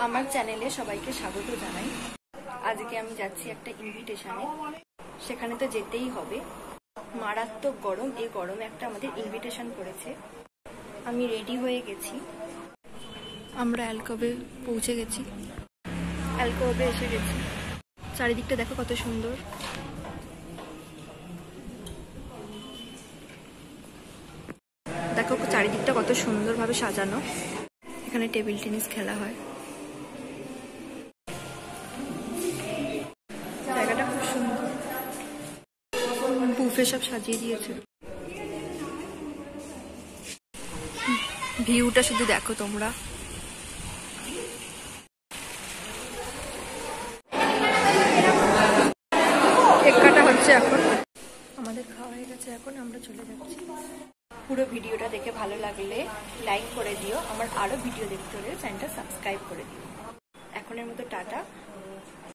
আমার চ্যানেলে সবাইকে স্বাগত জানাই। আজকে আমি যাচ্ছি একটা ইনভিটেশনে, সেখানে তো যেতেই হবে। মারাত্মক গরম, এই গরমে একটা আমাদের ইনভিটেশন করেছে। আমি রেডি হয়ে গেছি। আমরা অ্যালকোভে পৌঁছে গেছি, অ্যালকোভে এসে গেছি। চারিদিকটা দেখো কত সুন্দর। দেখো চারিদিকটা কত সুন্দরভাবে সাজানো। এখানে টেবিল টেনিস খেলা হয়। জায়গাটা খুব সুন্দর, বুফে সব সাজিয়ে দিয়েছে। ভিউটা শুধু দেখো তোমরা। কেক কাটা হচ্ছে এখন। আমাদের খাওয়া হয়ে গেছে, এখন আমরা চলে যাচ্ছি। পুরো ভিডিওটা দেখে ভালো লাগলে লাইক করে দিও। আমার আরো ভিডিও দেখতে হলে চ্যানেলটা সাবস্ক্রাইব করে দিও। এখনের মতো টাটা।